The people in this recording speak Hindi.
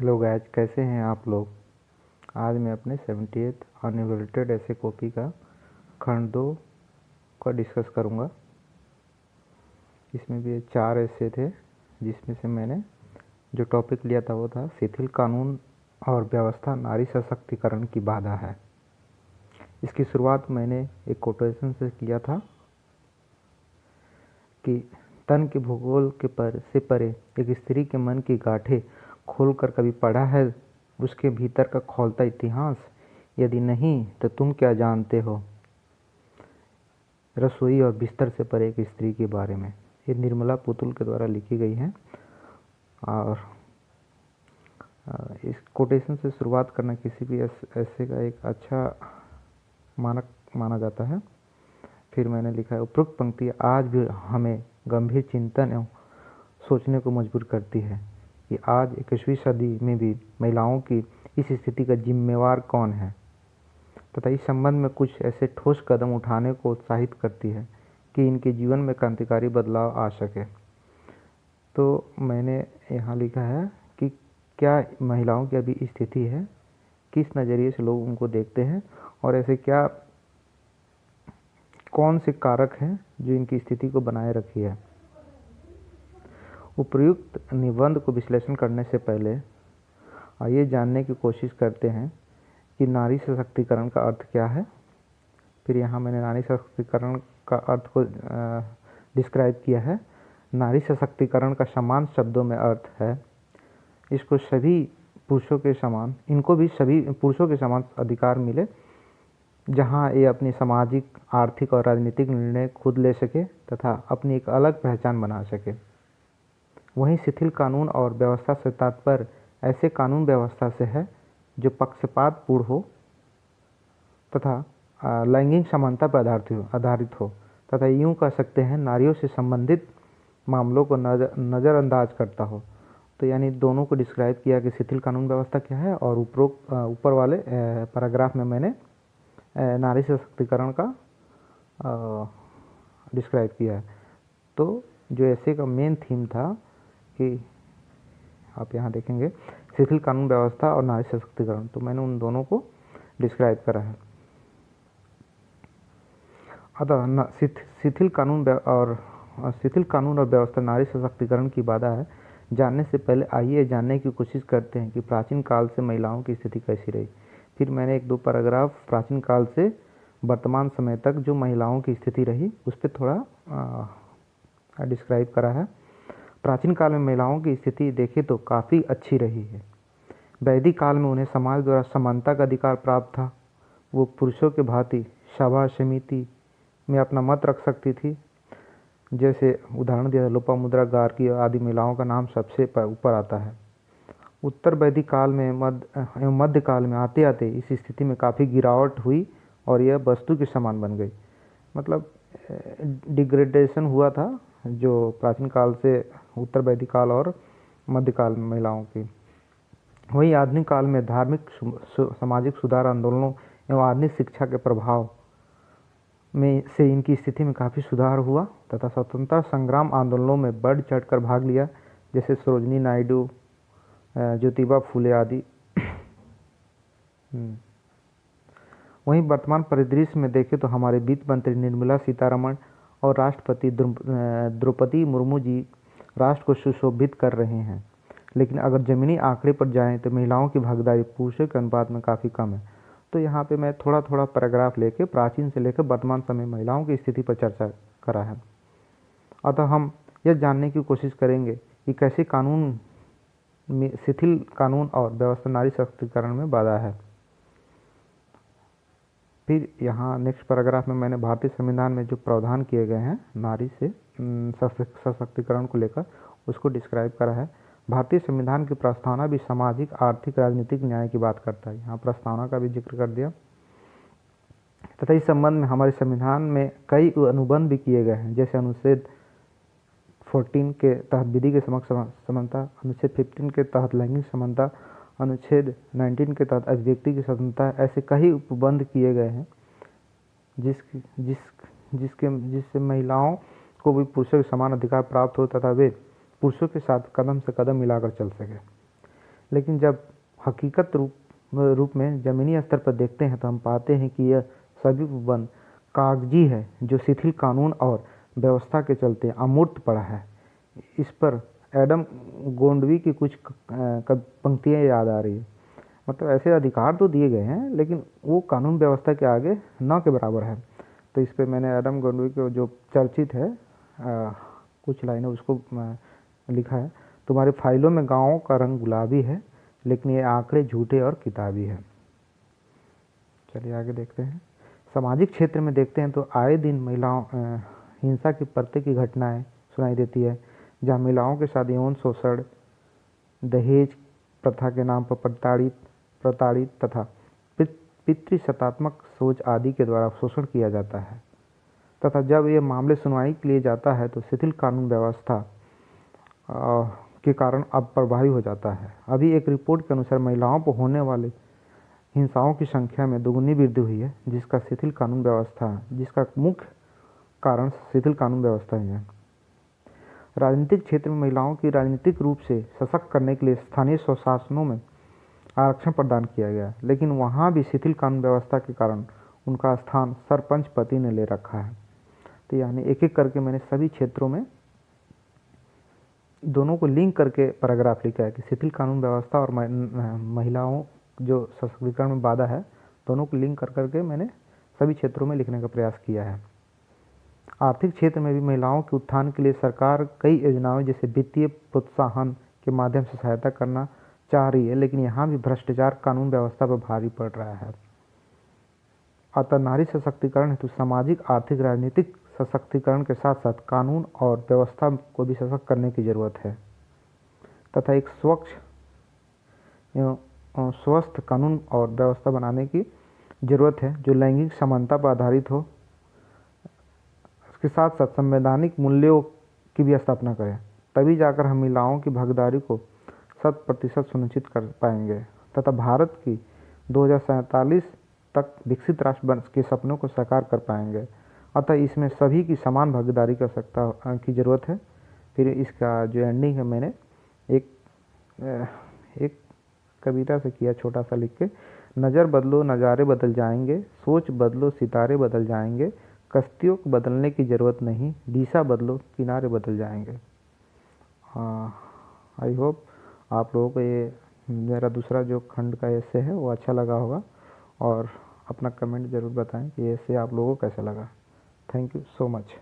हेलो गाइज, कैसे हैं आप लोग। आज मैं अपने 70th अनएवरेटेड ऐसे कॉपी का खंड 2 का डिस्कस करूंगा। इसमें भी 4 ऐसे थे, जिसमें से मैंने जो टॉपिक लिया था वो था शिथिल कानून और व्यवस्था नारी सशक्तिकरण की बाधा है। इसकी शुरुआत मैंने एक कोटेशन से किया था कि तन के भूगोल के परे एक स्त्री के मन की गांठें खोलकर कभी पढ़ा है उसके भीतर का खौलता इतिहास? यदि नहीं तो तुम क्या जानते हो रसोई और बिस्तर से परे एक स्त्री के बारे में। ये निर्मला पुतुल के द्वारा लिखी गई है और इस कोटेशन से शुरुआत करना किसी भी ऐसे का एक अच्छा मानक माना जाता है। फिर मैंने लिखा है, उपरोक्त पंक्ति आज भी हमें गंभीर चिंतन एवं सोचने को मजबूर करती है कि आज 21वीं सदी में भी महिलाओं की इस स्थिति का जिम्मेवार कौन है, तथा इस संबंध में कुछ ऐसे ठोस कदम उठाने को उत्साहित करती है कि इनके जीवन में क्रांतिकारी बदलाव आ सके। तो मैंने यहाँ लिखा है कि क्या महिलाओं की अभी स्थिति है, किस नज़रिए से लोग उनको देखते हैं और ऐसे क्या कौन से कारक हैं जो इनकी स्थिति को बनाए रखी है। उपर्युक्त निबंध को विश्लेषण करने से पहले आइए जानने की कोशिश करते हैं कि नारी सशक्तिकरण का अर्थ क्या है। फिर यहाँ मैंने नारी सशक्तिकरण का अर्थ को डिस्क्राइब किया है। नारी सशक्तिकरण का समान शब्दों में अर्थ है इसको सभी पुरुषों के समान, इनको भी सभी पुरुषों के समान अधिकार मिले, जहाँ ये अपनी सामाजिक, आर्थिक और राजनीतिक निर्णय खुद ले सके तथा अपनी एक अलग पहचान बना सके। वहीं शिथिल कानून और व्यवस्था से तात्पर्य ऐसे कानून व्यवस्था से है जो पक्षपातपूर्ण हो तथा लैंगिक समानता पर आधारित हो तथा यूँ कह सकते हैं नारियों से संबंधित मामलों को नज़रअंदाज करता हो। तो यानी दोनों को डिस्क्राइब किया कि शिथिल कानून व्यवस्था क्या है और ऊपर वाले पैराग्राफ में मैंने नारी सशक्तिकरण का डिस्क्राइब किया है। तो जो ऐसे का मेन थीम था कि आप यहाँ देखेंगे शिथिल कानून व्यवस्था और नारी सशक्तिकरण, तो मैंने उन दोनों को डिस्क्राइब करा है। अतः शिथिल कानून और व्यवस्था नारी सशक्तिकरण की बाधा है। जानने से पहले आइए जानने की कोशिश करते हैं कि प्राचीन काल से महिलाओं की स्थिति कैसी रही। फिर मैंने 1-2 पैराग्राफ प्राचीन काल से वर्तमान समय तक जो महिलाओं की स्थिति रही उस पर थोड़ा डिस्क्राइब करा है। प्राचीन काल में महिलाओं की स्थिति देखें तो काफ़ी अच्छी रही है। वैदिक काल में उन्हें समाज द्वारा समानता का अधिकार प्राप्त था। वो पुरुषों के भांति सभा समिति में अपना मत रख सकती थी। जैसे उदाहरण दिया, लोपामुद्रा गार्गी आदि महिलाओं का नाम सबसे ऊपर आता है। उत्तर वैदिक काल में मध्य काल में आते आते इस स्थिति में काफ़ी गिरावट हुई और यह वस्तु के समान बन गई। मतलब डिग्रेडेशन हुआ था जो प्राचीन काल से उत्तर वैदिक काल और मध्यकाल में महिलाओं की। वहीं आधुनिक काल में धार्मिक सामाजिक सुधार आंदोलनों एवं आधुनिक शिक्षा के प्रभाव में से इनकी स्थिति में काफ़ी सुधार हुआ तथा स्वतंत्रता संग्राम आंदोलनों में बढ़ चढ़कर भाग लिया, जैसे सरोजिनी नायडू, ज्योतिबा फूले आदि। वहीं वर्तमान परिदृश्य में देखें तो हमारे वित्त मंत्री निर्मला सीतारमण और राष्ट्रपति द्रौपदी मुर्मू जी राष्ट्र को सुशोभित कर रहे हैं, लेकिन अगर ज़मीनी आंकड़े पर जाएं तो महिलाओं की भागीदारी पुरुषों के अनुपात में काफ़ी कम है। तो यहाँ पे मैं थोड़ा थोड़ा पैराग्राफ लेके प्राचीन से लेकर वर्तमान समय महिलाओं की स्थिति पर चर्चा करा है। अतः हम यह जानने की कोशिश करेंगे कि कैसे कानून में शिथिल कानून और व्यवस्था नारी सशक्तिकरण में बाधा है। फिर यहाँ नेक्स्ट पैराग्राफ में मैंने भारतीय संविधान में जो प्रावधान किए गए हैं नारी से सशक्तिकरण को लेकर उसको डिस्क्राइब करा है। भारतीय संविधान की प्रस्तावना भी सामाजिक, आर्थिक, राजनीतिक न्याय की बात करता है। यहाँ प्रस्तावना का भी जिक्र कर दिया तथा इस संबंध में हमारे संविधान में कई अनुबंध भी किए गए हैं, जैसे अनुच्छेद 14 के तहत विधि के समक्ष समानता, अनुच्छेद 15 के तहत लैंगिक समानता, अनुच्छेद 19 के तहत अभिव्यक्ति की स्वतंत्रता। ऐसे कई उपबंध किए गए हैं जिससे महिलाओं को भी पुरुषों के समान अधिकार प्राप्त हो तथा वे पुरुषों के साथ कदम से कदम मिलाकर चल सके। लेकिन जब हकीकत रूप में ज़मीनी स्तर पर देखते हैं तो हम पाते हैं कि यह सभी उपबंध कागजी है जो शिथिल कानून और व्यवस्था के चलते अमूर्त पड़ा है। इस पर एडम गोंडवी की कुछ पंक्तियाँ याद आ रही है। मतलब ऐसे अधिकार तो दिए गए हैं लेकिन वो कानून व्यवस्था के आगे न के बराबर है। तो इस पे मैंने एडम गोंडवी को जो चर्चित है कुछ लाइनें उसको लिखा है। तुम्हारी फाइलों में गाँवों का रंग गुलाबी है लेकिन ये आंकड़े झूठे और किताबी है। चलिए आगे देखते हैं। सामाजिक क्षेत्र में देखते हैं तो आए दिन महिलाओं हिंसा की प्रत्येक की घटनाएं सुनाई देती है, जहां महिलाओं के साथ यौन शोषण, दहेज प्रथा के नाम पर प्रताड़ित तथा पितृसत्तात्मक सोच आदि के द्वारा शोषण किया जाता है तथा जब ये मामले सुनवाई के लिए जाता है तो शिथिल कानून व्यवस्था के कारण अब प्रभावी हो जाता है। अभी एक रिपोर्ट के अनुसार महिलाओं पर होने वाले हिंसाओं की संख्या में दुगुनी वृद्धि हुई है, जिसका मुख्य कारण शिथिल कानून व्यवस्था ही है। राजनीतिक क्षेत्र में महिलाओं की राजनीतिक रूप से सशक्त करने के लिए स्थानीय स्वशासनों में आरक्षण प्रदान किया गया, लेकिन वहाँ भी शिथिल कानून व्यवस्था के कारण उनका स्थान सरपंच पति ने ले रखा है। तो यानी एक एक करके मैंने सभी क्षेत्रों में दोनों को लिंक करके पैराग्राफ लिखा है कि शिथिल कानून व्यवस्था और महिलाओं जो सशक्तिकरण में बाधा है, दोनों को लिंक कर करके मैंने सभी क्षेत्रों में लिखने का प्रयास किया है। आर्थिक क्षेत्र में भी महिलाओं के उत्थान के लिए सरकार कई योजनाओं जैसे वित्तीय प्रोत्साहन के माध्यम से सहायता करना चाह रही है, लेकिन यहाँ भी भ्रष्टाचार कानून व्यवस्था पर भारी पड़ रहा है। अतः नारी सशक्तिकरण हेतु सामाजिक, आर्थिक, राजनीतिक सशक्तिकरण के साथ साथ कानून और व्यवस्था को भी सशक्त करने की जरूरत है तथा एक स्वच्छ एवं स्वस्थ कानून और व्यवस्था बनाने की जरूरत है जो लैंगिक समानता पर आधारित हो, इसके साथ साथ संवैधानिक मूल्यों की भी स्थापना करें। तभी जाकर हम महिलाओं की भागीदारी को 100% सुनिश्चित कर पाएंगे तथा भारत की 2047 तक विकसित राष्ट्र के सपनों को साकार कर पाएंगे। अतः इसमें सभी की समान भागीदारी की आवश्यकता की ज़रूरत है। फिर इसका जो एंडिंग है मैंने एक कविता से किया, छोटा सा लिख के, नज़र बदलो नज़ारे बदल जाएंगे, सोच बदलो सितारे बदल जाएंगे, कश्तियों को बदलने की ज़रूरत नहीं, दिशा बदलो किनारे बदल जाएंगे। आई होप आप लोगों को ये मेरा दूसरा जो खंड का एसे है वो अच्छा लगा होगा और अपना कमेंट ज़रूर बताएं कि एसे आप लोगों को कैसा लगा। Thank you so much.